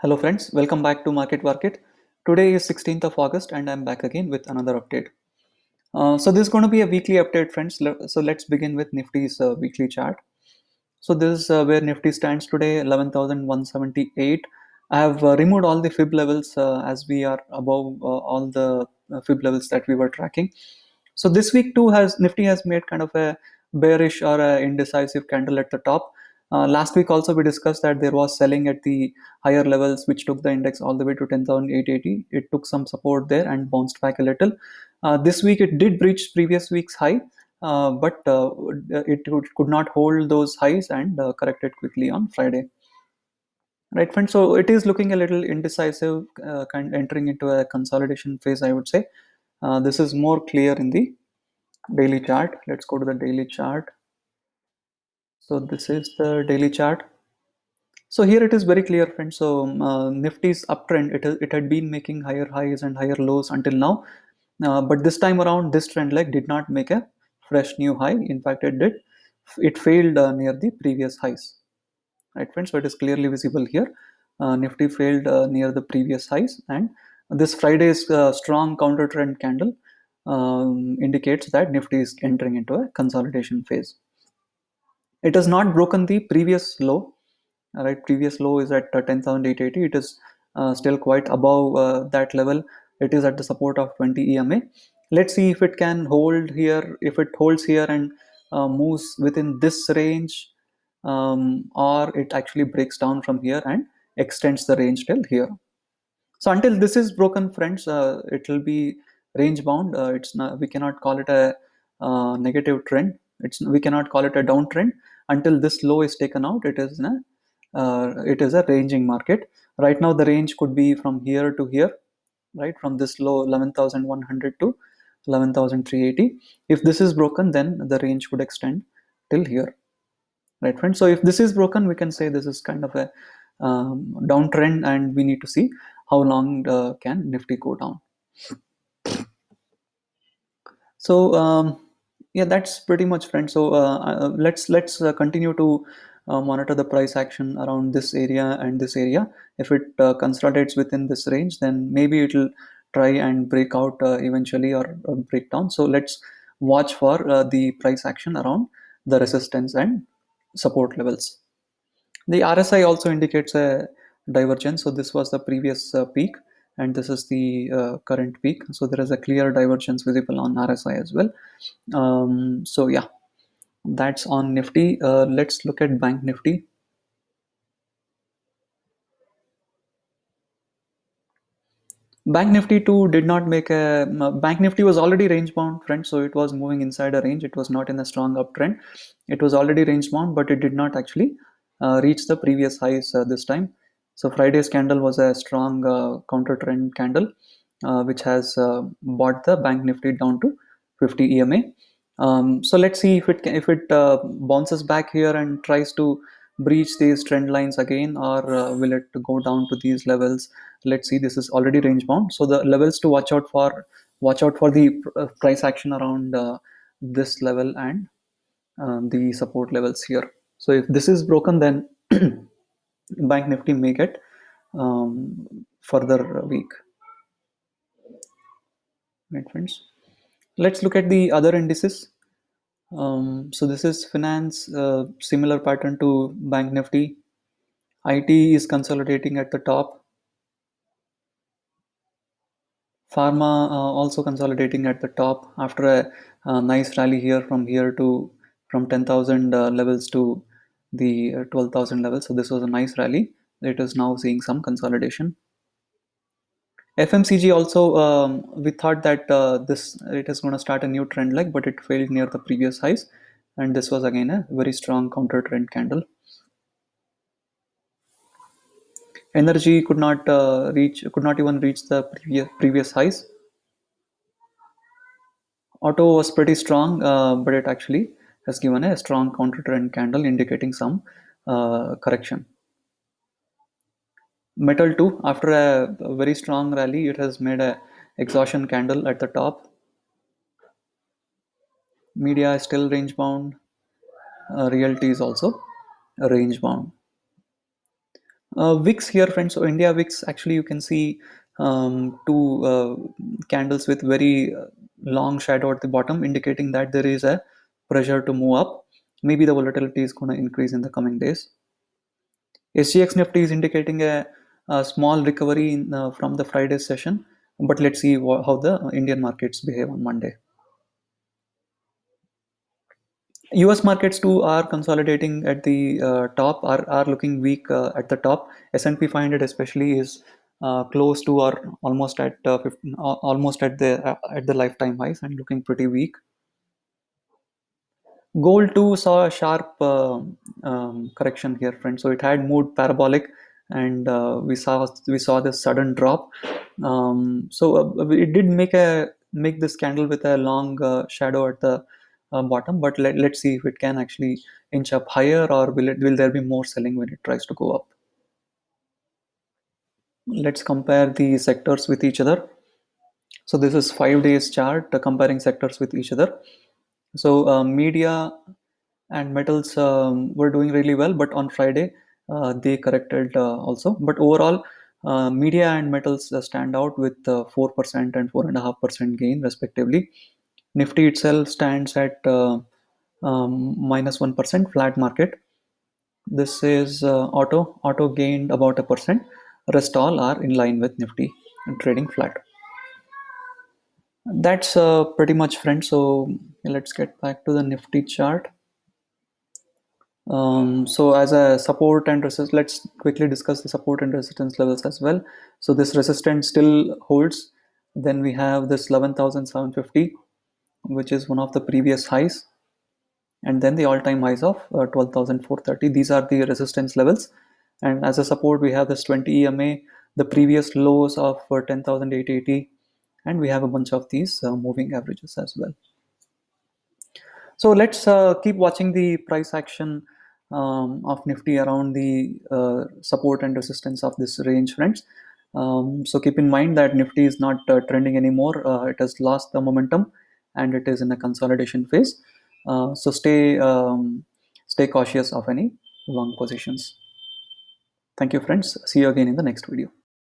Hello friends, welcome back to Market Market. Today is 16th of August and I'm back again with another update. So this is going to be a weekly update friends. So let's begin with Nifty's weekly chart. So this is where Nifty stands today, 11,178. I have removed all the fib levels as we are above all the fib levels that we were tracking. So this week too has Nifty has made kind of a bearish or a indecisive candle at the top. Last week also we discussed that there was selling at the higher levels which took the index all the way to 10,880. It took some support there and bounced back a little. This week it did breach previous week's high, but it could not hold those highs and corrected quickly on Friday. Right, friends. So it is looking a little indecisive, entering into a consolidation phase, I would say. This is more clear in the daily chart. Let's go to the daily chart. So this is the daily chart. So here it is very clear, friends. So Nifty's uptrend, it had been making higher highs and higher lows until now, but this time around, this trend leg did not make a fresh new high. In fact, it failed near the previous highs. Right, friends. So it is clearly visible here. Nifty failed near the previous highs, and this Friday's strong counter trend candle indicates that Nifty is entering into a consolidation phase. It has not broken the previous low. Right, previous low is at 10,880. It is still quite above that level. It is at the support of 20 EMA. Let's see if it can hold here. If it holds here and moves within this range, or it actually breaks down from here and extends the range till here. So until this is broken, friends, it will be range bound. It's not, we cannot call it a negative trend. We cannot call it a downtrend until this low is taken out. It is a ranging market. Right now, the range could be from here to here, right, from this low 11,100 to 11,380. If this is broken, then the range would extend till here. Right, friends. So if this is broken, we can say this is kind of a downtrend, and we need to see how long can Nifty go down. So yeah, that's pretty much, friends. So let's continue to monitor the price action around this area and this area. If it consolidates within this range, then maybe it will try and break out eventually, or break down. So let's watch for the price action around the resistance and support levels. The RSI also indicates a divergence. So this was the previous peak, and this is the current peak. So there is a clear divergence visible on RSI as well. So yeah, that's on Nifty. Let's look at Bank Nifty. Bank Nifty too did not make a. Bank Nifty was already range bound, friends. So it was moving inside a range. It was not in a strong uptrend. It was already range bound, but it did not actually reach the previous highs this time. So Friday's candle was a strong counter trend candle, which has brought the Bank Nifty down to 50 EMA. So let's see if it bounces back here and tries to breach these trend lines again, or will it go down to these levels. Let's see, this is already range bound, so the levels to watch out for the price action around this level and the support levels here. So if this is broken, then Bank Nifty may get further weak. Right, friends, let's look at the other indices. So this is finance, similar pattern to Bank Nifty. IT is consolidating at the top. Pharma also consolidating at the top after a nice rally here from 10,000 levels to the 12,000 levels. So this was a nice rally. It is now seeing some consolidation. FMCG also, we thought that this it is going to start a new trend leg, but it failed near the previous highs, and this was again a very strong counter trend candle. Energy could not even reach the previous highs. Auto was pretty strong, but it actually has given a strong counter trend candle indicating some correction. Metal too, after a very strong rally, it has made a exhaustion candle at the top. Media is still range bound. Realty is also range bound. VIX here, friends. So India VIX, actually, you can see two candles with very long shadow at the bottom, indicating that there is a pressure to move up. Maybe the volatility is going to increase in the coming days. SGX Nifty is indicating a small recovery from the Friday session, but let's see how the Indian markets behave on Monday. US markets too are consolidating at the top, are looking weak at the top. S&P 500 especially is close to or almost at 15, almost at the lifetime highs and looking pretty weak. Gold too saw a sharp correction here, friends. So it had moved parabolic, and we saw this sudden drop. So it did make this candle with a long shadow at the bottom, but let's see if it can actually inch up higher, or will there be more selling when it tries to go up. Let's compare the sectors with each other. So this is 5 days chart comparing sectors with each other. So media and metals were doing really well, but on Friday they corrected also. But overall, media and metals stand out with 4% and 4.5% gain respectively. Nifty itself stands at -1% flat market. This is auto gained about a percent. Rest all are in line with Nifty and trading flat. That's pretty much, friends. So let's get back to the Nifty chart. So as a support and resistance, let's quickly discuss the support and resistance levels as well. So this resistance still holds. Then we have this 11,750, which is one of the previous highs, and then the all-time highs of 12,430. These are the resistance levels. And as a support, we have this 20 EMA, the previous lows of 10,880, and we have a bunch of these moving averages as well. So let's keep watching the price action of Nifty around the support and resistance of this range, friends. So keep in mind that Nifty is not trending anymore. It has lost the momentum and it is in a consolidation phase. So stay cautious of any long positions. Thank you, friends. See you again in the next video.